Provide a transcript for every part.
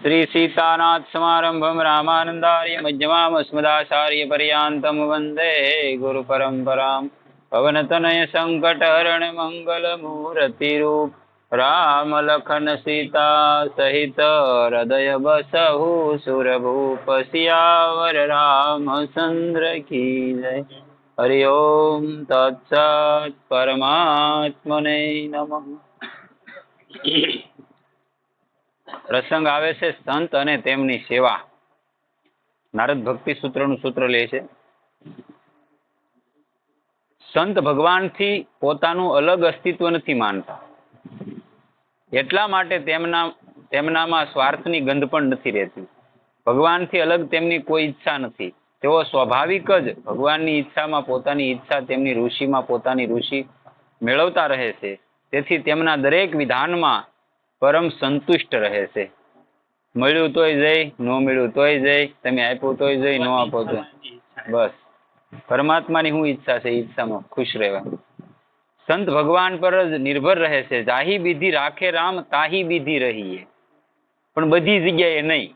श्री सीतानाथ समारंभम रामानंदार्य मध्यमाम अस्मदाचार्य पर्यांतम वंदे गुरु परंपराम पवन तनय संकट हरण मंगल मूर्ति रूप राम लखन सीता सहित हृदय बसहु सुरभूप सियावर रामचंद्र की जय। हरि ओम तत्सत् परमात्मने नमः। प्रसंग आवे છે સંત અને તેમની સેવા। નારદ ભક્તિ સૂત્રનું સૂત્ર લે છે, સંત ભગવાનથી પોતાનું અલગ અસ્તિત્વ નથી માનતા, એટલા માટે તેમનામાં સ્વાર્થની ગંધ પણ નથી રહેતી। ભગવાનથી અલગ તેમની કોઈ ઈચ્છા નથી। તેઓ સ્વાભાવિક જ ભગવાનની ઈચ્છામાં પોતાની ઈચ્છા, તેમની ઋષિમાં પોતાની ઋષિ મેળવતા રહે છે। તેથી તેમના દરેક વિધાનમાં પરમ સંતુષ્ટ રહે છે। મળ્યું તોય જય, ન મળ્યું તોય જય, તમે આપ્યું તોય જય, ન આપો તો બસ પરમાત્માની શું ઈચ્છા છે, ઈચ્છામાં ખુશ રહેવા। સંત ભગવાન પર જ નિર્ભર રહે છે। જાહી વિધિ રાખે રામ તાહી વિધિ રહીએ, પણ બધી જગ્યાએ નહીં।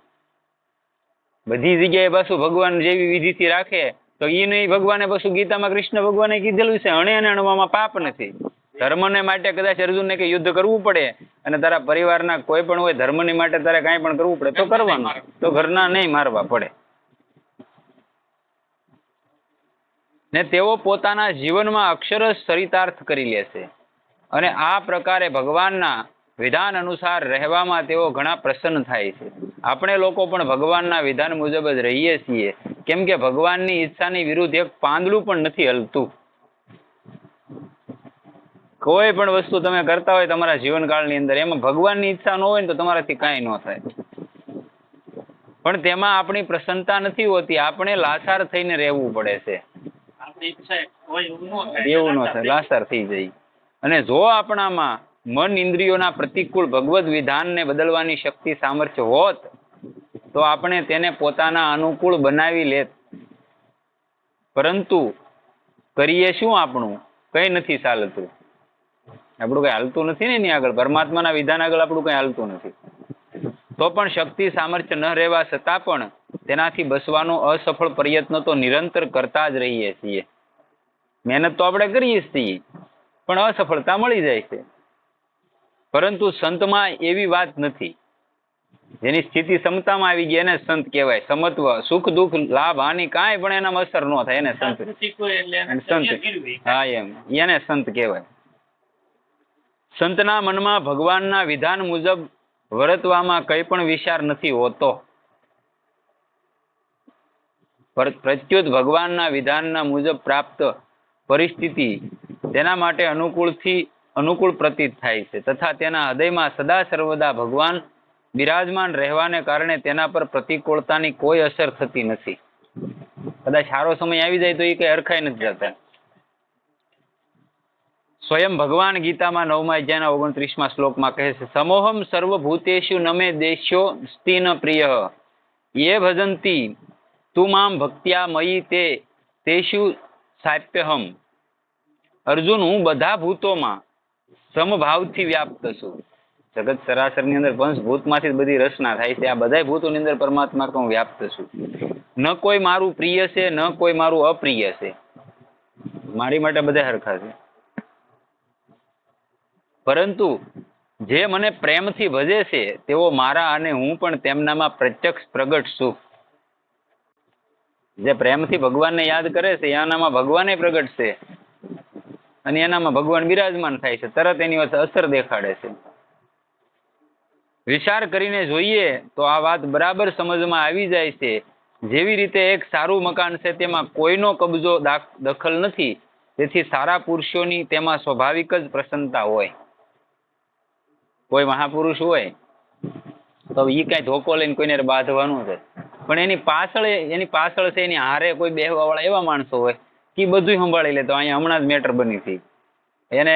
બધી જગ્યાએ પાછું ભગવાન જેવી વિધિથી રાખે તો એ નહીં। ભગવાને પાછું ગીતામાં કૃષ્ણ ભગવાને કીધેલું છે, અણે અને અણવામાં પાપ નથી। ધર્મને માટે કદાચ અર્જુનને કે યુદ્ધ કરવું પડે અને તારા પરિવારના કોઈ પણ હોય ધર્મની માટે તારે કાંઈ પણ કરવું પડે તો કરવાનું, તો ઘરના નહીં મારવા પડે। ને તેઓ પોતાના જીવનમાં અક્ષરશ ચરિતાર્થ કરી લે છે અને આ પ્રકારે ભગવાનના વિધાન અનુસાર રહેવામાં તેઓ ઘણા પ્રસન્ન થાય છે। આપણે લોકો પણ ભગવાનના વિધાન મુજબ જ રહીએ છીએ, કેમ કે ભગવાનની ઈચ્છાની વિરુદ્ધ એક પાંદડું પણ નથી હલતું। કોઈ પણ વસ્તુ તમે કરતા હોય તમારા જીવનકાળની અંદર, એમાં ભગવાનની ઈચ્છા ન હોય ને તો તમારાથી કાંઈ ન થાય, પણ તેમાં આપણી પ્રસન્નતા નથી હોતી। આપણે લાચાર થઈને રહેવું પડે છે, એવું ન થાય, લાચાર થઈ જાય। અને જો આપણામાં મન ઇન્દ્રિયોના પ્રતિકૂળ ભગવદ વિધાનને બદલવાની શક્તિ સામર્થ્ય હોત તો આપણે તેને પોતાના અનુકૂળ બનાવી લેત, પરંતુ કરીએ શું? આપણું કંઈ નથી ચાલતું, આપણું કઈ હાલતું નથી ને એની આગળ, પરમાત્માના વિધાન આગળ આપણું કઈ હાલતું નથી। તો પણ શક્તિ સામર્થ્ય ન રહેવા છતાં પણ તેનાથી બસવાનો અસફળ પ્રયત્ન તો નિરંતર કરતા જ રહીએ છીએ। મહેનત તો આપણે કરીએ જ છીએ, પણ અસફળતા મળી જાય છે। પરંતુ સંતમાં એવી વાત નથી। જેની સ્થિતિ સમતામાં આવી ગઈ એને સંત કહેવાય। સમત્વ, સુખ દુઃખ લાભ હાનિ કાંઈ પણ એનામાં અસર ન થાય એને સંત, હા એમ એને સંત કહેવાય। સંતના મનમાં ભગવાનના વિધાન મુજબ વર્તવામાં કંઈ પણ વિચાર નથી હોતો, પ્રત્યુત ભગવાનના વિધાનના મુજબ પ્રાપ્ત પરિસ્થિતિ તેના માટે અનુકૂળ પ્રતીત થાય છે, તથા તેના હૃદયમાં સદા સર્વદા ભગવાન બિરાજમાન રહેવાને કારણે તેના પર પ્રતિકૂળતાની કોઈ અસર થતી નથી। કદાચ સારો સમય આવી જાય તો એ કઈ હરખાઈ નથી જતા। સ્વયં ભગવાન ગીતામાં 9મા અધ્યાયના 29મા શ્લોકમાં કહે છે, સમોહમ સર્વભૂતેષુ નમે દેશ્યો સ્તિન પ્રિય યે ભજંતી તું મામ ભક્ત્યા મયી તે તેષુ સાપ્યહમ। અર્જુન, હું બધા ભૂતોમાં સમભાવથી વ્યાપ્ત છું। જગત સરાસરની અંદર પંચભૂતમાંથી બધી રચના થાય છે, આ બધા ભૂતોની અંદર પરમાત્મા હું વ્યાપ્ત છું। ન કોઈ મારું પ્રિય છે, ન કોઈ મારું અપ્રિય છે, મારી માટે બધા હરખા છે। પરંતુ જે મને પ્રેમથી ભજે છે તેઓ મારા અને હું પણ તેમનામાં પ્રત્યક્ષ પ્રગટ છું। જે પ્રેમથી ભગવાનને યાદ કરે છે એનામાં ભગવાને પ્રગટ છે અને એનામાં ભગવાન બિરાજમાન થાય છે, તરત એની અસર દેખાડે છે। વિચાર કરીને જોઈએ તો આ વાત બરાબર સમજમાં આવી જાય છે। જેવી રીતે એક સારું મકાન છે તેમાં કોઈનો કબજો દખલ નથી, તેથી સારા પુરુષોની તેમાં સ્વાભાવિક જ પ્રસન્નતા હોય। કોઈ મહાપુરુષ હોય તો એ કઈ ધોકો લઈને કોઈને બાંધવાનું છે, પણ એની પાછળ છે એની હારે કોઈ બેહવા વાળા એવા માણસો હોય કે બધું સંભાળી લે। તો અહીંયા હમણાં જ મેટર બની હતી, એને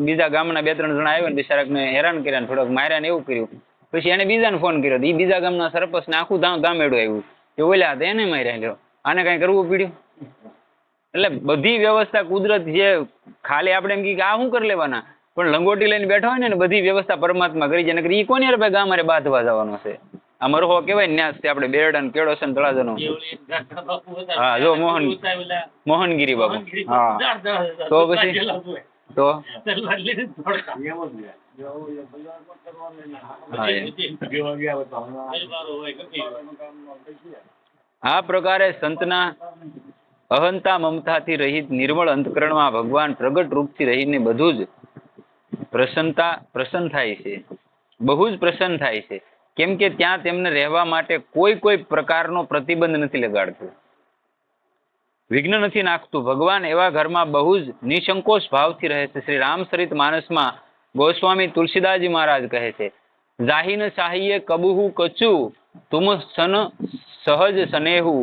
બીજા ગામના 2-3 જણા આવ્યા ને બિચારાકને હેરાન કર્યા ને થોડોક માર્યા ને એવું કર્યું, પછી એને બીજાને ફોન કર્યો, એ બીજા ગામના સરપંચ ને આખું ગામેડું આવ્યું કે ઓલા હતા એને માર્યા લ્યો, આને કઈ કરવું પડ્યું। એટલે બધી વ્યવસ્થા કુદરત જે ખાલી આપણે એમ કે આ શું કરી લેવાના, પણ લંગોટી લઈને બેઠા હોય ને બધી વ્યવસ્થા પરમાત્મા કરી છે, એ કોની યાર ગામ મારે બાંધવા જવાનો છે, આ મરહો કહેવાય ને ન્યાસ આપણે બેરડા ને કેળો છે ને તળાજાનો. હા જો મોહનગીરી બાબુ. હા તો પછી તો આ પ્રકારે સંતના અહંતા મમતાથી રહિત નિર્મળ અંતકરણમાં ભગવાન પ્રગટ રૂપથી રહીને બધું જ પ્રસન્ન થાય છે. બહુ જ પ્રસન્ન થાય છે. કેમ કે ત્યાં તેમને રહેવા માટે કોઈ પ્રકારનો પ્રતિબંધ નથી લગાડતું, વિઘ્ન નથી નાખતું. ભગવાન એવા ઘરમાં બહુ જ નિસંકોચ ભાવથી રહે છે. શ્રી રામચરિત માનસમાં ગોસ્વામી તુલસીદાસજી મહારાજ કહે છે, જાહિન ચાહીએ કબહુ કચુ તુમ સન સહજ સનેહુ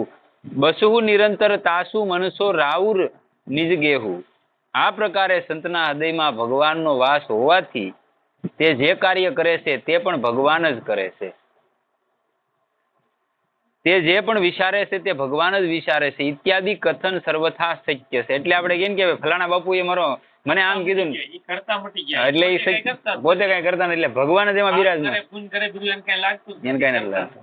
બસહુ નિરંતર તાસુ મનસો રાઉર નિજ ગેહુ. આ પ્રકારે સંતના હૃદયમાં ભગવાનનો વાસ હોવાથી તે જે કાર્ય કરે છે તે પણ ભગવાન જ કરે છે. તે જે પણ વિચારે છે તે ભગવાન જ વિચારે છે. ઇત્યાદિ કથન સર્વથા શક્ય છે. એટલે આપણે કેમ કે ફલાણા બાપુએ મને આમ કીધું ને એટલે એ પોતે કઈ કરતા નથી, એટલે ભગવાન જ એમાં બિરાજમાન. એને કઈ નથી લાગતું.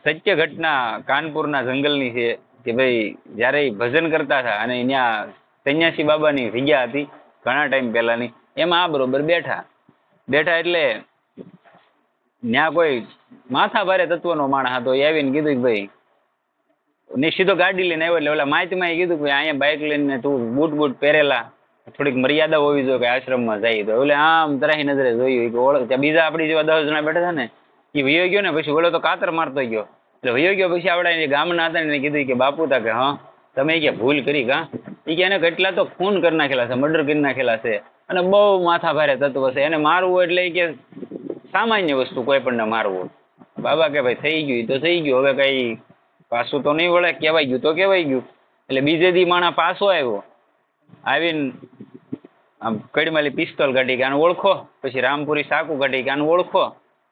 સત્ય ઘટના કાનપુરના જંગલની છે કે ભાઈ જયારે ભજન કરતા હતા અને ત્યાં સંન્યાસી બાબાની જગ્યા હતી ઘણા ટાઈમ પહેલાની, એમાં આ બરોબર બેઠા એટલે ત્યાં કોઈ માથા ભારે તત્વનો માણસ હતો. એ આવીને કીધું કે ભાઈ ને સીધો ગાડી લઈને આવ્યો. એટલે ઓલા માહિતીમાં કીધું કે અહીંયા બાઇક લઈને તું બૂટ પહેરેલા, થોડીક મર્યાદા હોવી જોઈએ કે આશ્રમમાં જાય તો. એટલે આમ તરાહી નજરે જોયું કે ઓળખ ત્યાં બીજા આપણી જેવા 10 જણા બેઠા હતા ને એ વયો ગયો ને પછી ઓલો તો કાતર મારતો ગયો. એટલે વયો ગયો પછી આપણે ગામના હતા ને કીધું કે બાપુ તા કે હા તમે કે ભૂલ કરી કા એ કે એને કેટલા તો ખૂન કરી નાખેલા છે, મર્ડર કરી નાખેલા છે અને બહુ માથા ભારે તત્વ છે, એને મારવું એટલે કે સામાન્ય વસ્તુ કોઈ પણ ને મારવું. બાબા કે ભાઈ થઈ ગયું તો થઈ ગયું, હવે કઈ પાછું તો નહીં વળે, કહેવાય ગયું તો કહેવાય ગયું. એટલે બીજે દી માણસ પાછો આવ્યો, આવીને આમ કડીમાલી પિસ્તોલ કાઢી કે આને ઓળખો, પછી રામપુરી સાકુ કાઢી કે આને ઓળખો.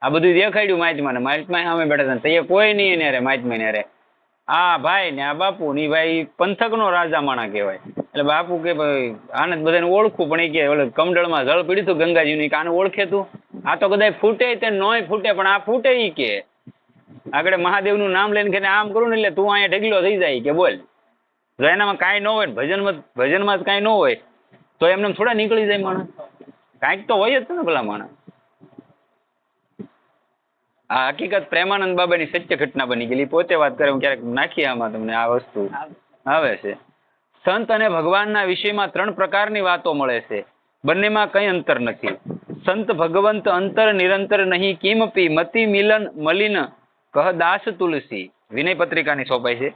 આ બધું દેખાડ્યું મહાત્માને. મહાત્મા સામે બેઠા હતા, તે કોઈ નહીં એને મહાત્મા ને આ ભાઈ ને આ બાપુ ની ભાઈ પંથકનો રાજા માણા કહેવાય. એટલે બાપુ કે ભાઈ આને બધાને ઓળખું, પણ એ કે ઓલે કમંડળમાં જળ પીડ્યું હતું ગંગાજીનું, આને ઓળખે તું? આ તો કદાચ ફૂટે તે નોય ફૂટે, પણ આ ફૂટે ઈ કે આગળ મહાદેવનું નામ લઈને કે આમ કરું ને એટલે તું અહીંયા ઢગલો થઈ જાય કે બોલ. જો એનામાં કાંઈ ન હોય, ભજનમાં જ કાંઈ ન હોય તો એમને થોડા નીકળી જાય માણસ, કાંઈક તો હોય જ ને ભલા માણસ. આ હકીકત પ્રેમાનંદ બાબાની સત્ય ઘટના બની ગયેલી, પોતે વાત કરે. હું ક્યારેક નાખીએ આમાં તમને આ વસ્તુ આવે છે. સંત અને ભગવાનના વિષયમાં 3 પ્રકારની વાતો મળે છે, બંનેમાં કંઈ અંતર નથી. સંત ભગવંત અંતર નિરંતર નહીં કિમપી મતિ મિલન મલિન કહ દાસ તુલસી. વિનય પત્રિકાની સોંપાઈ છે.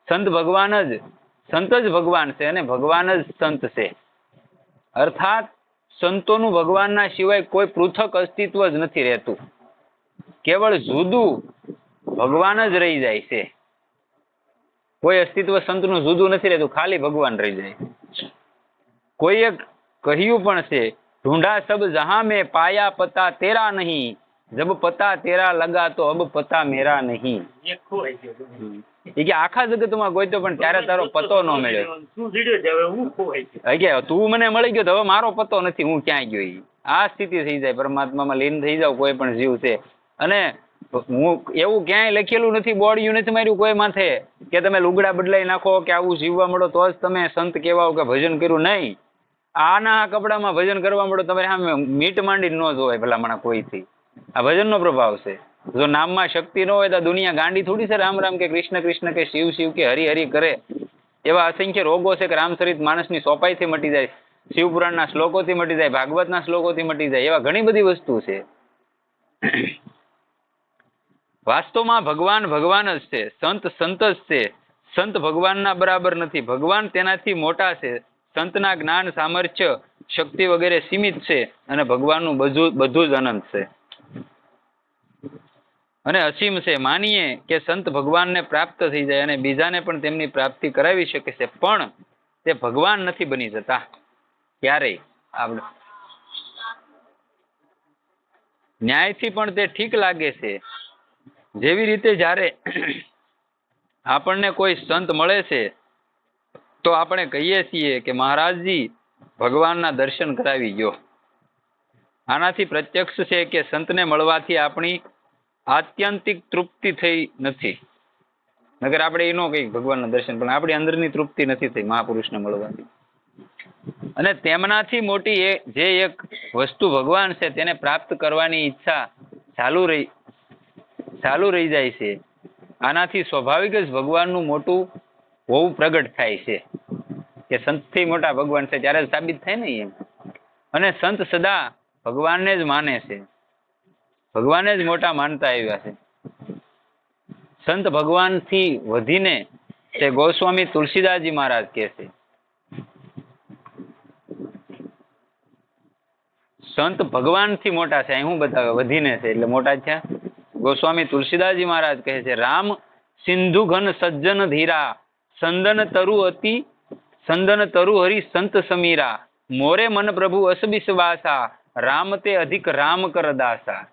સંત જ ભગવાન છે અને ભગવાન જ સંત છે. અર્થાત સંતોનું ભગવાનના સિવાય કોઈ પૃથક અસ્તિત્વ જ નથી રહેતું, કેવળ જુદું ભગવાન જ રહી જાય છે. કોઈ અસ્તિત્વ સંતનું જુદું નથી રહેતું, ખાલી ભગવાન રહી જાય. કોઈએ કહ્યું પણ છે, ઢૂંઢા સબ જહાં મેં પાયા પતા તેરા નહીં, જબ પતા તેરા લગા તો અબ પતા મેરા નહીં. એ કે આખા જગતમાં ગોઈતો પણ ત્યારે તારો પતો ન મળ્યો. તું મને મળી ગયો તો હવે મારો પતો નથી, હું ક્યાં ગયો. આ સ્થિતિ થઈ જાય, પરમાત્મામાં લીન થઈ જાવ કોઈ પણ જીવ છે. અને હું એવું ક્યાંય લખેલું નથી, બોર્ડિયું નથી માર્યું કોઈ માથે કે તમે લુગડા બદલાઈ નાખો કે આવું જીવવા મળો તો જ તમે સંત કહેવાઓ કે ભજન કર્યું. નહીં, આના કપડામાં ભજન કરવા મળો તમે સામે મીટ માંડી ન જોવાય ભલામણા કોઈથી. આ ભજનનો પ્રભાવ છે. જો નામમાં શક્તિ ન હોય તો દુનિયા ગાંડી થોડી છે. રામ રામ કે કૃષ્ણ કૃષ્ણ કે શિવ શિવ કે હરિ હરિ કરે. એવા અસંખ્ય રોગો છે કે રામચરિત માનસની સોપાઈથી મટી જાય, શિવપુરાણના શ્લોકોથી મટી જાય, ભાગવતના શ્લોકોથી મટી જાય. એવા ઘણી બધી વસ્તુ છે. વાસ્તવમાં ભગવાન જ છે, સંત જ છે. સંત ભગવાનના બરાબર નથી, ભગવાન તેનાથી મોટા છે. સંતના જ્ઞાન સામર્થ્ય શક્તિ વગેરે સીમિત છે અને ભગવાનનું બધું જ અનંત છે અને અસીમ છે. માનીએ કે સંત ભગવાનને પ્રાપ્ત થઈ જાય અને બીજાને પણ તેમની પ્રાપ્તિ કરાવી શકે છે, પણ તે ભગવાન નથી બની જતા ક્યારેય. આપણે ન્યાયથી પણ તે ઠીક લાગે છે. જેવી રીતે જ્યારે આપણને કોઈ સંત મળે છે તો આપણે કહીએ છીએ કે મહારાજજી ભગવાનના દર્શન કરાવી ગયો. આનાથી પ્રત્યક્ષ છે કે સંતને મળવાથી આત્યંતિક તૃપ્તિ થઈ નથી. નગર આપણે એ ન કહીએ ભગવાનના દર્શન, પણ આપણી અંદરની તૃપ્તિ નથી થઈ મહાપુરુષને મળવાથી. અને તેમનાથી મોટી જે એક વસ્તુ ભગવાન છે તેને પ્રાપ્ત કરવાની ઈચ્છા ચાલુ રહી જાય છે. આનાથી સ્વાભાવિક જ ભગવાનનું મોટું હોવું પ્રગટ થાય છે કે સંતથી મોટા ભગવાન છે, ત્યારે જ સાબિત થાય ને એમ. અને સંત સદા ભગવાનને જ માને છે, ભગવાનને જ મોટા માનતા આવ્યા છે. સંત ભગવાનથી વધીને તે ગોસ્વામી તુલસીદાસજી મહારાજ કહે છે, સંત ભગવાનથી મોટા છે. અહીં હું બતાવે વધીને છે એટલે મોટા છે. ગોસ્વામી તુલસીદાસજી મહારાજ કહે છે, રામ સિંધુ ઘન સજ્જન ધીરા, સંદન તરુ હરિ સંત સમીરા, મોરે મન પ્રભુ અસબિસવાસા, રામ તે અધિક રામ કર દાસા.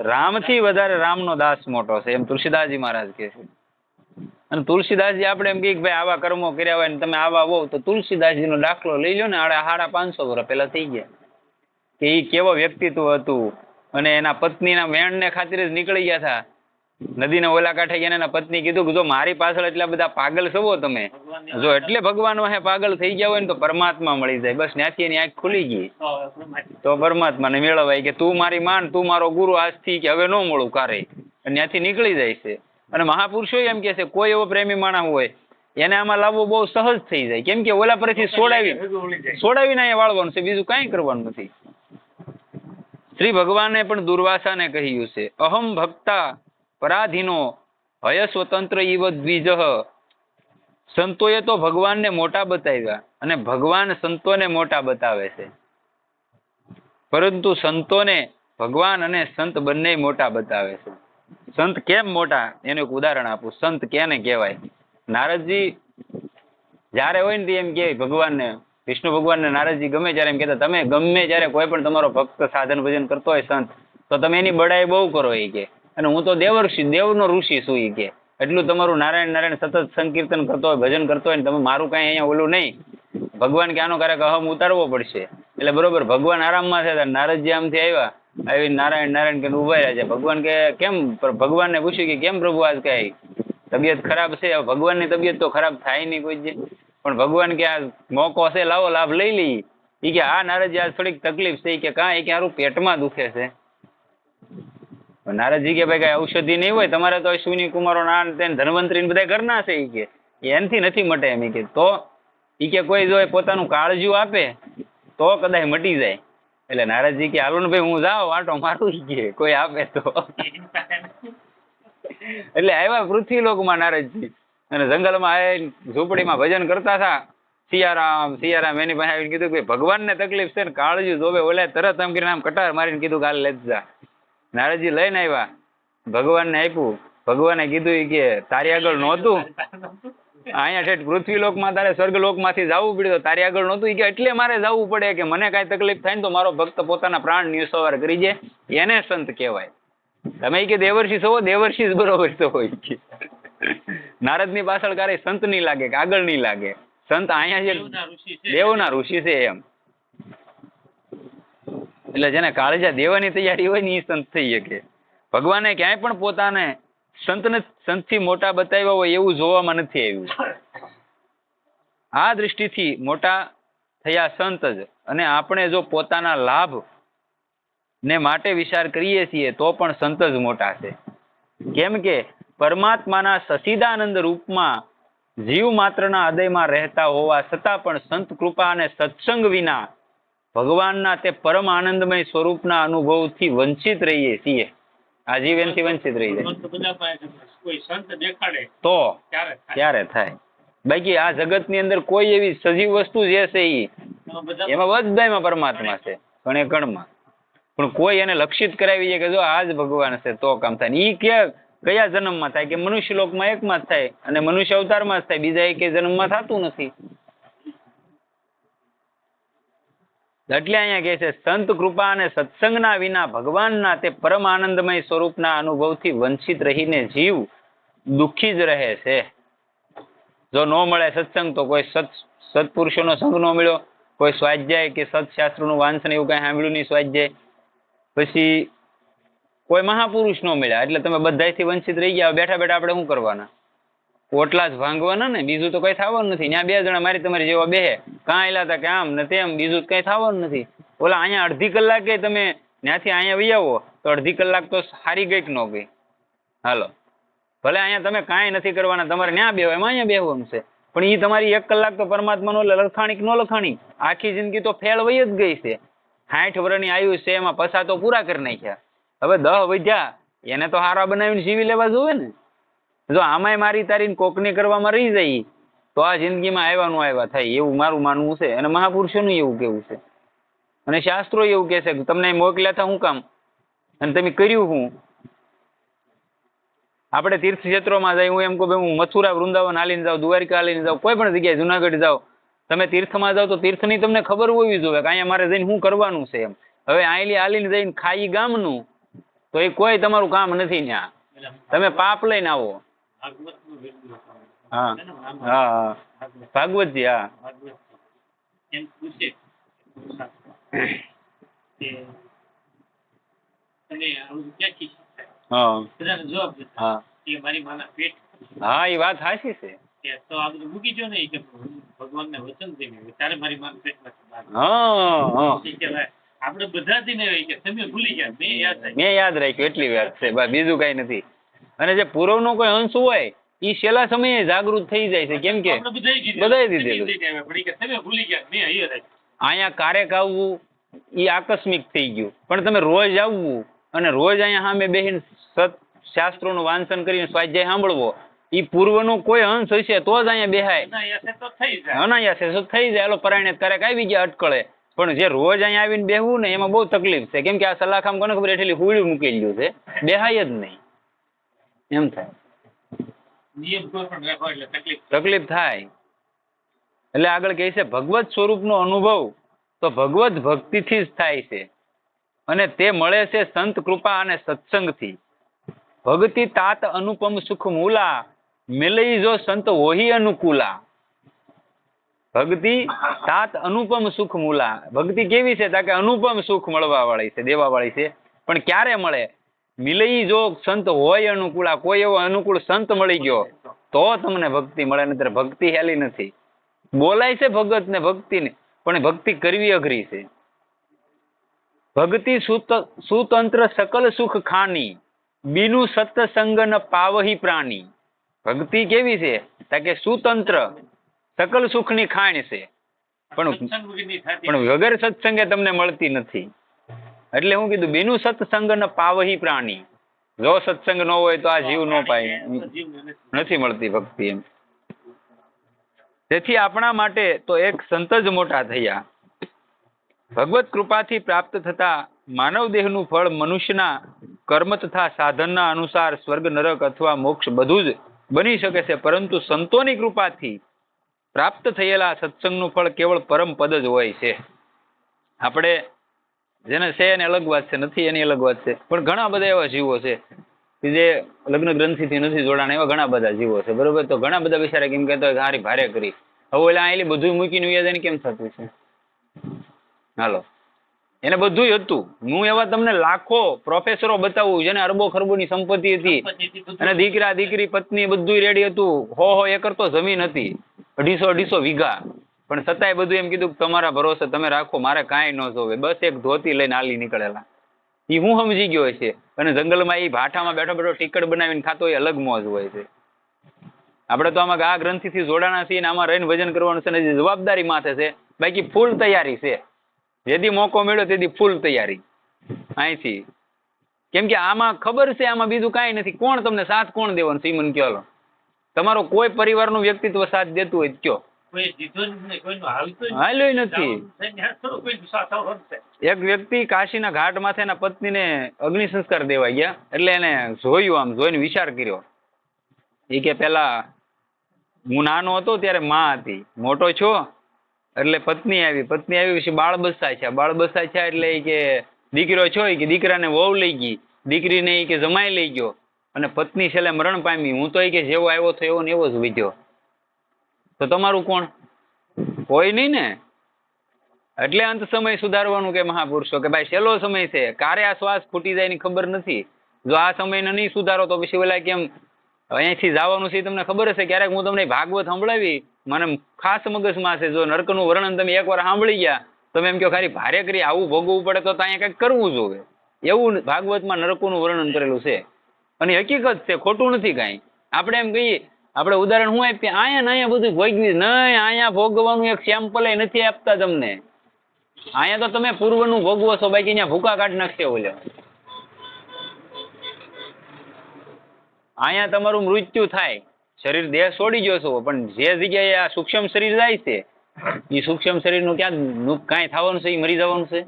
રામથી વધારે રામનો દાસ મોટો છે, એમ તુલસીદાસજી મહારાજ કહે છે. અને તુલસીદાસજી આપણે એમ કહીએ કે ભાઈ આવા કર્મો કર્યા હોય ને તમે આવા હોવ, તો તુલસીદાસજીનો દાખલો લઈ લો ને. 550 વર્ષ પહેલા થઈ ગયા કે એ કેવો વ્યક્તિત્વ હતું. અને એના પત્નીના વેણને ખાतिर જ નીકળી ગયા હતા નદીના ઓલા કાંઠે ગયા. એના પત્ની કીધું કે જો મારી પાછળ એટલા બધા પાગલ છો તમે, જો એટલે ભગવાન વાહે પાગલ થઈ ગયા હોય ને તો પરમાત્મા મળી જાય. બસ ત્યાંથી એની આંખ ખુલી ગઈ તો પરમાત્માને મેળવાય કે તું મારી માન, તું મારો ગુરુ, આજથી કે હવે ન મળું કારે. ત્યાંથી નીકળી જાય છે. અને મહાપુરુષો એમ કે છે કોઈ એવો પ્રેમી માણસ હોય એને આમાં લાવવો બહુ સહજ થઈ જાય, કેમ કે ઓલા પરથી છોડાવીને અહીંયા વાળવાનું છે, બીજું કાંઈ કરવાનું નથી. શ્રી ભગવાને પણ દુર્વાસાને કહ્યું છે, અહમ ભક્તા પરાધીનો હય સ્વતંત્ર ઇવ દ્વિજ. સંતોએ તો ભગવાનને મોટા બતાવ્યા અને ભગવાન સંતોને મોટા બતાવે છે, પરંતુ સંતોને ભગવાન અને સંત બંને મોટા બતાવે છે. સંત કેમ મોટા એનું એક ઉદાહરણ આપું. સંત કેને કહેવાય? નારદજી જ્યારે હોય ને એમ કે ભગવાનને, વિષ્ણુ ભગવાનને નારદજી ગમે ત્યારે એમ કહેતા, તમે ગમે જ્યારે કોઈ પણ તમારો ભક્ત સાધન ભજન કરતો હોય સંત, તો તમે એની બડાઈ બહુ કરો એ કે, અને હું તો દેવનો ઋષિ છું એ કે, એટલું તમારું નારાયણ નારાયણ સતત સંકીર્તન કરતો હોય, ભજન કરતો હોય ને તમે મારું કાંઈ અહીંયા ઓલું નહીં. ભગવાન કે આનો ક્યારેક અહમ ઉતારવો પડશે. એટલે બરોબર ભગવાન આરામમાં છે. નારદજી આમથી આવ્યા, આવી નારાયણ નારાયણ કે ઉભા રહ્યા છે. ભગવાન કે કેમ? ભગવાનને પૂછ્યું કે કેમ પ્રભુ આજ કઈ તબિયત ખરાબ છે? ભગવાનની તબિયત તો ખરાબ થાય નહીં કોઈ જે, પણ ભગવાન કે આ મોકો છે, લાવો લાભ લઈ લઈએ. એ કે હા નારદજી આજ થોડીક તકલીફ છે કે કાં, એ કે હારું પેટમાં દુખે છે. નારદજી કે ભાઈ કઈ ઔષધિ નહીં હોય, તમારે તો અશ્વિની કુમારો ના ધનવંતરી બધા ઘરના છે. એ કે એનથી નથી મટે એમ. એ કે તો એ કે કોઈ જો પોતાનું કાળજું આપે તો કદાચ મટી જાય. એટલે નારદજી કે હાલો ને ભાઈ હું જાઉં આટો મારું કે કોઈ આપે તો. એટલે આવ્યા પૃથ્વીલોકમાં નારદજી, અને જંગલમાં આવીને ઝૂંપડીમાં ભજન કરતા હતા. સિયારામ સિયારામ એની પાસે આવીને કીધું કે ભગવાનને તકલીફ છે ને કાળજું જોવે. ઓલે તરત આમ કરીને આમ કટાર મારીને કીધું કાલે લેત જા. નારદજી લઈને આવ્યા, ભગવાનને આપ્યું. ભગવાને કીધું કે તારી આગળ નહોતું, અહીંયા ઠેઠ પૃથ્વીલોકમાં તારે સ્વર્ગલોકમાંથી જવું પડ્યું, તારી આગળ નહોતું. કે એટલે મારે જવું પડે કે મને કાંઈ તકલીફ થાય ને તો મારો ભક્ત પોતાના પ્રાણ નિસવાર કરી જાય, એને સંત કહેવાય. તમે કે દેવર્ષિ છો, દેવર્ષિ જ બરોબર તો હોય કે નારદની પાછળ ક્યારે સંત નહીં લાગે કે આગળ નહીં લાગે. સંત અહીંયા જે દેવના ઋષિ છે એમ. એટલે જેને કાળજા દેવાની તૈયારી હોય ને એ સંત થઈ શકે. ભગવાને ક્યાંય પણ પોતાને સંતથી મોટા બતાવ્યા હોય એવું જોવામાં નથી આવ્યું. આ દ્રષ્ટિથી મોટા થયા સંત જ. અને આપણે જો પોતાના લાભ ને માટે વિચાર કરીએ છીએ તો પણ સંત જ મોટા છે. કેમ કે પરમાત્માના સચિદાનંદ રૂપમાં જીવ માત્રના હૃદયમાં રહેતા હોવા છતાં પણ સંત કૃપા અને સત્સંગ વિના ભગવાનના તે પરમ આનંદમય સ્વરૂપના અનુભવથી વંચિત રહીએ છીએ. આજીવનથી વંચિત રહી જાય તો ક્યારે થાય. બાકી આ જગતની અંદર કોઈ એવી સજીવ વસ્તુ જે છે એમાં બધામાં પરમાત્મા છે, કણે કણમાં. પણ કોઈ એને લક્ષિત કરાવી છે કે જો આ જ ભગવાન છે તો કામ થાય. ઈ કયા જન્મમાં થાય? કે મનુષ્ય લોકમાં એકમાં જ થાય, અને મનુષ્ય અવતારમાં જ થાય, બીજા એક જન્મમાં થતું નથી. એટલે અહીંયા કહે છે સંત કૃપા અને સત્સંગના વિના ભગવાનના તે પરમ આનંદમય સ્વરૂપના અનુભવથી વંચિત રહીને જીવ દુઃખી જ રહે છે. જો ન મળે સત્સંગ તો કોઈ સત્પુરુષોનો સંગ ન મળ્યો, કોઈ સ્વાધ્યાય કે સત્શાસ્ત્રનું વાંચન એવું કઈ સાંભળ્યું નહીં સ્વાધ્યાય, પછી કોઈ મહાપુરુષ ન મળ્યા એટલે તમે બધાથી વંચિત રહી ગયા. બેઠા બેઠા આપણે શું કરવાના? ઓટલા જ ભાંગવાના ને, બીજું તો કઈ થવાનું નથી. ત્યાં 2 જણા મારી તમારી જેવા બેહે, કાં એલા હતા કે આમ ને તેમ, બીજું કઈ થવાનું નથી. ઓલા અહીંયા અડધી કલાકે તમે ત્યાંથી અહીંયા વહી આવો તો અડધી કલાક તો સારી ગઈ કે ન ગઈ? હાલો, ભલે અહીંયા તમે કાંઈ નથી કરવાના, તમારે ન્યા બેહો, એમાં અહીંયા બેહવાનું છે, પણ એ તમારી 1 કલાક તો પરમાત્માનો લખાણી કે ન લખાણી, આખી જિંદગી તો ફેલ વહી જ ગઈ છે. 60 વર્ષની આયુ છે, એમાં પછા તો પૂરા કરી નાખ્યા. હવે 10 વધ્યા, એને તો હારા બનાવીને જીવી લેવા જોવે ને. જો આમાંય મારી તારીને કોકની કરવામાં રહી જાય તો આ જિંદગીમાં આવ્યા થાય, એવું મારું માનવું છે. અને મહાપુરુષોનું એવું કેવું છે, અને શાસ્ત્રો એવું કહે છે કે તમને મોકલ્યા હતા શું કામ, અને તમે કર્યું શું? આપણે તીર્થક્ષેત્રોમાં જાય, હું એમ કહું હું મથુરા વૃંદાવન હાલીને જાઉં, દ્વારિકા હાલીને જાઉં, કોઈ પણ જગ્યાએ જુનાગઢ જાઓ, તમે તીર્થમાં જાઓ તો તીર્થની તમને ખબર હોવી જોઈએ કે અહીંયા મારે જઈને શું કરવાનું છે એમ. હવે આયલી હાલીને જઈને ખાઈ ગામનું તો એ કોઈ તમારું કામ નથી. ત્યાં તમે પાપ લઈને આવો. હા હા ભાગવતજી, હા હા એ વાત સાચી છે. તો આ બધું મૂકી જો ને કે ભગવાન ને વચન દે ત્યારે મારી માન પેટમાં આપણે બધાથી ને કે તમે ભૂલી ગયા, મેં યાદ રાખ્યું એટલી વાત છે, બીજું કઈ નથી. અને જે પૂર્વનો કોઈ અંશ હોય એ છેલ્લા સમયે જાગૃત થઈ જાય છે, કેમ કે બધાય દીધેલું. અહીંયા કાર્યક આવવું એ આકસ્મિક થઈ ગયું, પણ તમે રોજ આવવું અને રોજ અહીંયા સામે બેસીને શાસ્ત્રોનું વાંચન કરીને સ્વાધ્યાય સાંભળવો, એ પૂર્વનો કોઈ અંશ હશે તો જ અહીંયા બેહાય. અનાયાસે તો થઈ જાય. પરાયણે કાર્યક આવી ગયા અટકળે, પણ જે રોજ અહીંયા આવીને બેહવું ને એમાં બહુ તકલીફ છે, કેમ કે આ સલાખામ કોને ખબર એટલી હુડી મૂકી ગયું છે, બેહાય જ નહીં. એમ થાય, તકલીફ થાય. એટલે આગળ કહે છે ભગવત સ્વરૂપનો અનુભવ તો ભગવત ભક્તિથી જ થાય છે, અને તે મળે છે સંત કૃપા અને સત્સંગથી. ભક્તિ તાત અનુપમ સુખ મૂલા, મિલઈ જો સંત હોહી અનુકૂલા. ભક્તિ તાત અનુપમ સુખ મૂલા. ભક્તિ કેવી છે? કે અનુપમ સુખ મળવા વાળી છે, દેવા વાળી છે. પણ ક્યારે મળે? મિલઈ જો સંત હોય અનુકૂળા, કોઈ એવો અનુકૂળ સંત મળી ગયો તો તમને ભક્તિ મળે, નહીતર ભક્તિ હેલી નથી. બોલાય છે ભગત ને ભક્તિ ને, પણ ભક્તિ કરવી અઘરી છે. ભક્તિ સુતંત્ર સકલ સુખ ખાની, બીનું સત્સંગ ન પાવહી પ્રાણી. ભક્તિ કેવી છે? કે સુતંત્ર સકલ સુખની ખાણ છે, પણ વગર સત્સંગે તમને મળતી નથી. એટલે હું કીધું બીનું સત્સંગ ન પાવહી પ્રાણી. જો સત્સંગ ન હોય તો આ જીવ ન પાય, નથી મળતી ભક્તિ એમ. તેથી આપણા માટે તો એક સંત જ મોટા થયા. ભગવત કૃપાથી પ્રાપ્ત થતા માનવ દેહનું ફળ મનુષ્યના કર્મ તથા સાધનના અનુસાર સ્વર્ગ, નરક અથવા મોક્ષ બધું જ બની શકે છે, પરંતુ સંતોની કૃપાથી પ્રાપ્ત થયેલા સત્સંગનું ફળ કેવળ પરમ પદ જ હોય છે. આપણે જેને છે એને અલગ વાત છે, નથી એની અલગ વાત છે, પણ ઘણા બધા એવા જીવો છે કે જે લગ્ન ગ્રંથિથી નથી જોડાણા, એવા ઘણા બધા જીવો છે, બરોબર. તો ઘણા બધા બિચારા કેમ કહેતા હોય કે હારી ભારે કરી, હવે એટલે આયેલી બધું મૂકીને વ્યાજ કેમ થતું છે? હાલો, એને બધું હતું. હું એવા તમને લાખો પ્રોફેસરો બતાવું જેને અરબો ખરબોની સંપત્તિ હતી, અને દીકરા દીકરી પત્ની બધું રેડી હતું, હો એકર તો જમીન હતી, 250 વીઘા, પણ છતાંય બધું એમ કીધું કે તમારા ભરોસે તમે રાખો, મારે કાંઈ ન જોવે, બસ એક ધોતી લઈને હાલી નીકળેલા. એ હું સમજી ગયો છે. અને જંગલમાં એ ભાઠામાં બેઠો બેઠો ટીકડ બનાવીને ખાતો એ અલગ મોજ હોય છે. આપણે તો આમાં આ ગ્રંથિથી જોડાણા છીએ ને આમાં રહીને વજન કરવાનું છે ને જવાબદારી માથે છે, બાકી ફૂલ તૈયારી છે. જેથી મોકો મળ્યો તેથી ફૂલ તૈયારી અહીંથી, કેમ કે આમાં ખબર છે આમાં બીજું કાંઈ નથી. કોણ તમને સાથ કોણ દેવાનું છે? મને કહો. તમારો કોઈ પરિવારનું વ્યક્તિત્વ સાથ દેતું હોય કયો? હાલ્યો નથી. એક વ્યક્તિ કાશીના ઘાટ માથે એના પત્નીને અગ્નિ સંસ્કાર દેવા ગયા, એટલે એને જોયું, આમ જોઈને વિચાર કર્યો. એ કે પેલા હું નાનો હતો ત્યારે માં હતી, મોટો છો એટલે પત્ની આવી પછી બાળ બચ્ચા છે. બાળ બચ્ચા છે એટલે એ કે દીકરો છો, કે દીકરાને વહુ લઈ ગઈ, દીકરીને એ કે જમાઈ લઈ ગયો, અને પત્ની છેલ્લે મરણ પામી. હું તો એ કે જેવો આવ્યો થયો એવો ને એવો જ વીધ્યો. તો તમારું કોણ? કોઈ નહીં ને. એટલે અંત સમય સુધારવાનું કે મહાપુરુષો કે ભાઈ છેલ્લો સમય છે, ક્યારે આ શ્વાસ ફૂટી જાય ની ખબર નથી. જો આ સમયને નહીં સુધારો તો પછી ઓલા કેમ અહીંયાથી જવાનું છે તમને ખબર હશે. ક્યારેક હું તમને ભાગવત સંભળાવી મને ખાસ મગજમાં છે. જો નરકનું વર્ણન તમે એકવાર સાંભળી ગયા તમે એમ કહો ખાલી ભારે કરી આવું ભોગવવું પડે તો અહીંયા કંઈક કરવું જોઈએ. એવું ભાગવતમાં નરકોનું વર્ણન કરેલું છે અને હકીકત છે, ખોટું નથી કાંઈ. આપણે એમ કહીએ, આપણે ઉદાહરણ હું આપીએ, અહીંયા બધું ભોગવી નહીં, અહીંયા ભોગવવાનું એક સેમ્પલ નથી આપતા તમને. અહીંયા તો તમે પૂર્વનું ભોગવો છો, બાકી અહીંયા ભૂકા કાઢી નાખશે ઓલે. અહીંયા તમારું મૃત્યુ થાય, શરીર દેહ છોડી ગયો છો, પણ જે જગ્યાએ આ સૂક્ષ્મ શરીર જાય છે એ સૂક્ષ્મ શરીરનું ક્યાં કાંઈ થવાનું છે? એ મરી જવાનું છે.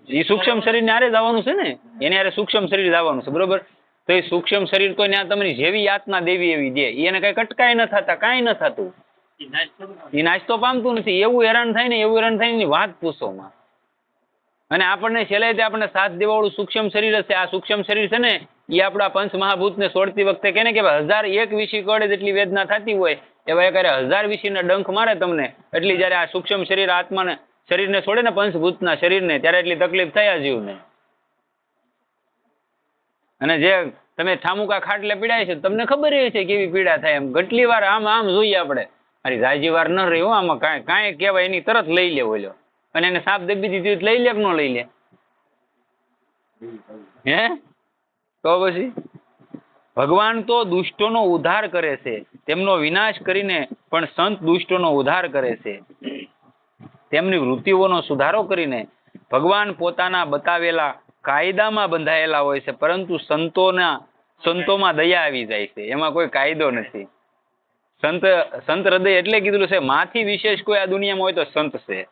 એ સૂક્ષ્મ શરીર ને આરે જવાનું છે ને, એને આરે સૂક્ષ્મ શરીર જવાનું છે, બરોબર? તો એ સૂક્ષ્મ શરીર તો ત્યાં તમારી જેવી યાતના દેવી એવી દે, એને કઈ કટકાય ન થતા, કાંઈ ન થતું, એ નાશ તો પામતું નથી. એવું હેરાન થાય ને, એવું હેરાન થાય ને વાત પૂછોમાં. અને આપણને છેલ્લે આપણને સાથ દેવાવાળું સૂક્ષ્મ શરીર હશે. આ સૂક્ષ્મ શરીર છે ને એ આપણા પંચમહાભૂતને છોડતી વખતે કેને કે 1001 વિષી કળે જેટલી વેદના થતી હોય એવા એક 1000 વિષીના ડંખ મારે તમને, એટલી જયારે આ સૂક્ષ્મ શરીર આત્માને શરીરને છોડે ને પંચભૂતના શરીરને, ત્યારે એટલી તકલીફ થયા જીવને. અને જે તમે ઠામુકા ખાટલે પીડાય છે તમને ખબર છે કેવી પીડા થાય. એમ કેટલી વાર આમ જોઈએ આપણે, અરે રાજી વાર ન રહ્યો આમાં કાંઈ કહેવાય એની તરત લઈ લે ઓલો, અને એને સાપ દબી દીધી લઈ લે કે ન લઈ લે? હે તો પછી ભગવાન તો દુષ્ટોનો ઉદ્ધાર કરે છે, તેમનો વિનાશ કરીને પણ સંત દુષ્ટોનો ઉદ્ધાર કરે છે. તેમની વૃત્તિઓનો સુધારો કરીને ભગવાન પોતાના બતાવેલા કાયદામાં બંધાયેલા હોય છે, પરંતુ સંતોમાં દયા આવી જાય છે. એમાં કોઈ કાયદો નથી. સંત હૃદય એટલે કીધું છે માથી વિશેષ કોઈ આ દુનિયામાં હોય તો સંત છે.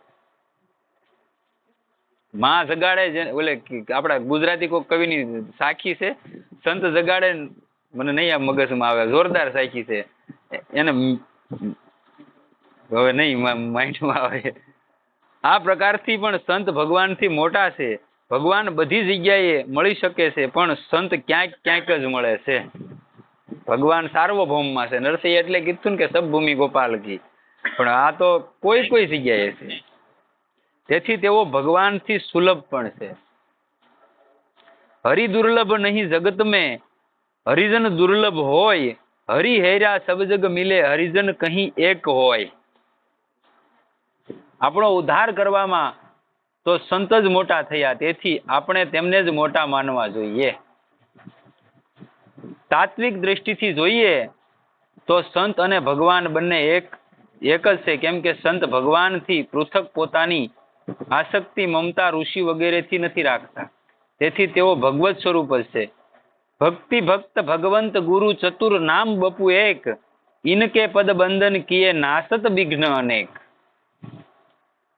માં જગાડે, ઓલે આપડા ગુજરાતી કોઈ કવિની સાખી છે, સંત જગાડે, મને નહીં આ મગજમાં આવે, જોરદાર સાખી છે, એને હવે નહીં માઇન્ડમાં આવે. આ પ્રકારથી પણ સંત ભગવાનથી મોટા છે. ભગવાન બધી જગ્યાએ મળી શકે છે, પણ સંત ક્યાંક ક્યાંક જ મળે છે. ભગવાન સાર્વભૌમમાં છે. નરસિંહ એટલે કીધું ને કે સબભૂમિ ગોપાલ કી, પણ આ તો કોઈ જગ્યાએ છે. તેથી તેઓ ભગવાનથી સુલભ પણ છે. હરિ દુર્લભ નહીં જગત મેં, હરિજન દુર્લભ હોય, હરિ હેર્યા સબ જગ મિલે, હરિજન કहीं એક હોય. આપણો ઉદ્ધાર કરવામાં તો સંત જ મોટા થયા, તેથી આપણે તેમને જ મોટા માનવા જોઈએ. તાત્વિક દ્રષ્ટિથી જોઈએ તો સંત અને ભગવાન બંને એક જ છે. કેમ કે સંત ભગવાનથી પૃથક પોતાની આસક્તિ મમતા ઋષિ વગેરેથી નથી રાખતા, તેથી તેઓ ભગવત સ્વરૂપ જ છે. ભક્તિ ભક્ત ભગવંત ગુરુ ચતુર નામ બપુ એક, ઇનકે પદ બંધન કિએ નાસત વિઘ્ન અનેક.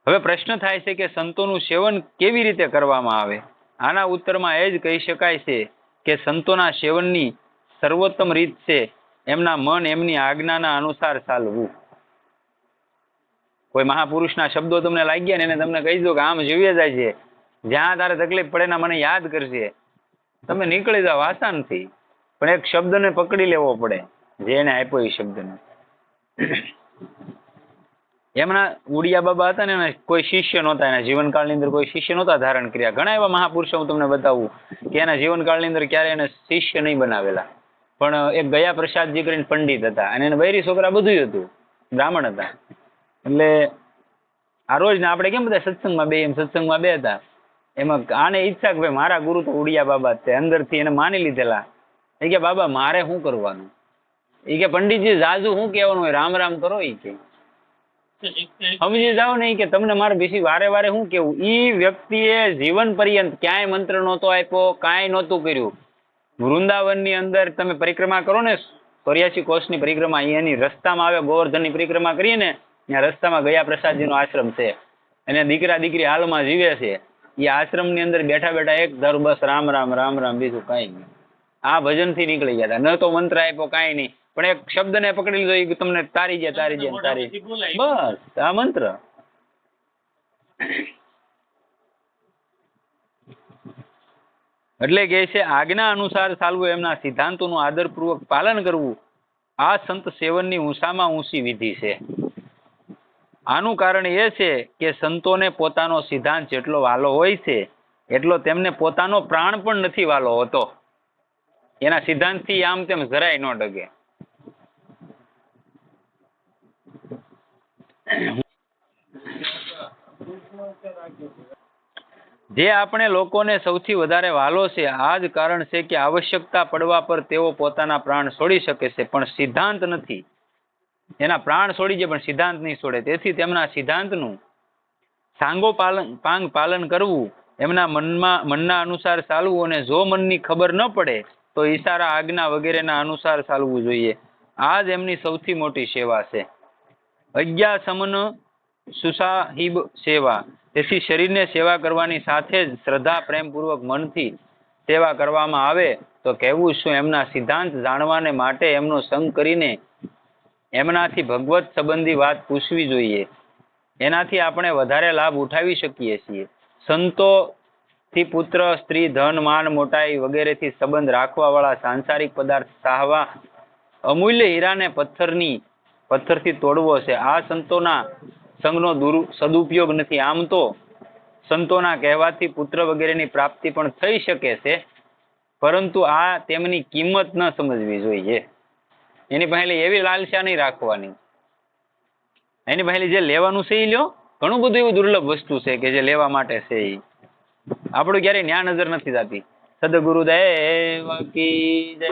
હવે પ્રશ્ન થાય છે કે સંતોનું સેવન કેવી રીતે કરવામાં આવે? આના ઉત્તરમાં એ જ કહી શકાય છે કે સંતોના સેવનની સર્વોત્તમ રીત છે એમના મન એમની આજ્ઞાના અનુસાર ચાલવું. કોઈ મહાપુરુષના શબ્દો તમને લાગ્યા ને એને તમને કહી દો કે આમ જીવી જાય છે, જ્યાં તારે તકલીફ પડે ને મને યાદ કરશે, તમે નીકળી જાઓ આસાનથી. પણ એક શબ્દને પકડી લેવો પડે, જે એને આપ્યો એ શબ્દને. એમના ઉડિયા બાબા હતા ને, એના કોઈ શિષ્ય નહોતા, એના જીવનકાળની અંદર કોઈ શિષ્ય નહોતા ધારણ કર્યા. ઘણા એવા મહાપુરુષો હું તમને બતાવું કે એના જીવનકાળની અંદર ક્યારે એને શિષ્ય નહીં બનાવેલા. પણ એક ગયા પ્રસાદજી કરીને પંડિત હતા, અને એને બૈરી છોકરા બધું હતું, બ્રાહ્મણ હતા. એટલે આ રોજ ને આપણે કેમ બધા સત્સંગમાં બે હતા, એમાં આને ઈચ્છા કે ભાઈ મારા ગુરુ તો ઉડિયા બાબા છે, અંદરથી એને માની લીધેલા. એ કે બાબા મારે શું કરવાનું? એ કે પંડિતજી જાજુ શું કહેવાનું હોય, રામ રામ કરો. એ કે સમજી જાઓ ને કે તમને મારે બેસી વારે વારે શું કેવું. ઈ વ્યક્તિએ જીવન પર્યંત ક્યાંય મંત્ર નહોતો આપ્યો, કાંઈ નહોતું કર્યું. વૃંદાવનની અંદર તમે પરિક્રમા કરો ને, 84 કોષની પરિક્રમા, એની રસ્તામાં આવે ગોવર્ધનની પરિક્રમા કરીએ ને, ત્યાં રસ્તામાં ગયા પ્રસાદજીનો આશ્રમ છે, અને દીકરા દીકરી હાલમાં જીવે છે. એ આશ્રમની અંદર બેઠા બેઠા એક ધારું બસ રામ રામ રામ રામ, બીજું કાંઈ નહીં. આ ભજનથી નીકળી ગયા હતા. ન તો મંત્ર આપ્યો કાંઈ નહીં, પણ એક શબ્દને પકડી લીધો, એ તમને તારી બસ આ મંત્ર. એટલે કે છે આજ્ઞા અનુસાર ચાલવું, એમના સિદ્ધાંતોનું આદરપૂર્વક પાલન કરવું, આ સંત સેવનની ઊંચામાં ઊંચી વિધિ છે. આનું કારણ એ છે કે સંતોને પોતાનો સિદ્ધાંત જેટલો વાલો હોય છે એટલો તેમને પોતાનો પ્રાણ પણ નથી વાલો હોતો. એના સિદ્ધાંતથી આમ તેમ જરાય ન ડગે. જે આપણે લોકોને સૌથી વધારે વાલો છે આ જ કારણ છે કે આવશ્યકતા પડવા પર તેઓ પોતાના પ્રાણ છોડી શકે છે, પણ સિદ્ધાંત નથી. એના પ્રાણ છોડી જાય પણ સિદ્ધાંત નહીં છોડે. તેથી તેમના સિદ્ધાંતનું સાંગોપાંગ પાલન કરવું, એમના મનના અનુસાર ચાલવું, અને જો મનની ખબર ન પડે તો ઈશારા આજ્ઞા વગેરેના અનુસાર ચાલવું જોઈએ. આ જ એમની સૌથી મોટી સેવા છે. અજ્ઞા સમન સુસાહિબ સેવા. તેથી શરીરને સેવા કરવાની સાથે જ શ્રદ્ધા પ્રેમપૂર્વક મનથી સેવા કરવામાં આવે તો કહેવું શું, એમના સિદ્ધાંત જાણવાને માટે એમનો સંગ કરીને એમનાથી ભગવત સંબંધી વાત પૂછવી જોઈએ. એનાથી આપણે વધારે લાભ ઉઠાવી શકીએ છીએ. સંતોથી પુત્ર, સ્ત્રી, ધન, માન, મોટાઈ વગેરેથી સંબંધ રાખવા વાળા સાંસારિક પદાર્થ ચાહવા અમૂલ્ય હીરાને પથ્થરથી તોડવો છે. આ સંતોના સંગનો સદુપયોગ નથી. આમ તો સંતોના કહેવાથી પુત્ર વગેરેની પ્રાપ્તિ પણ થઈ શકે છે, પરંતુ આ તેમની કિંમત ન સમજવી જોઈએ. એની પહેલી એવી લાલસા નહીં રાખવાની. એની પહેલી જે લેવાનું છે એ લ્યો. ઘણું બધું એવું દુર્લભ વસ્તુ છે કે જે લેવા માટે છે એ આપણું ક્યારેય ન્યા નજર નથી થતી. સદગુરુદેવ કી જય.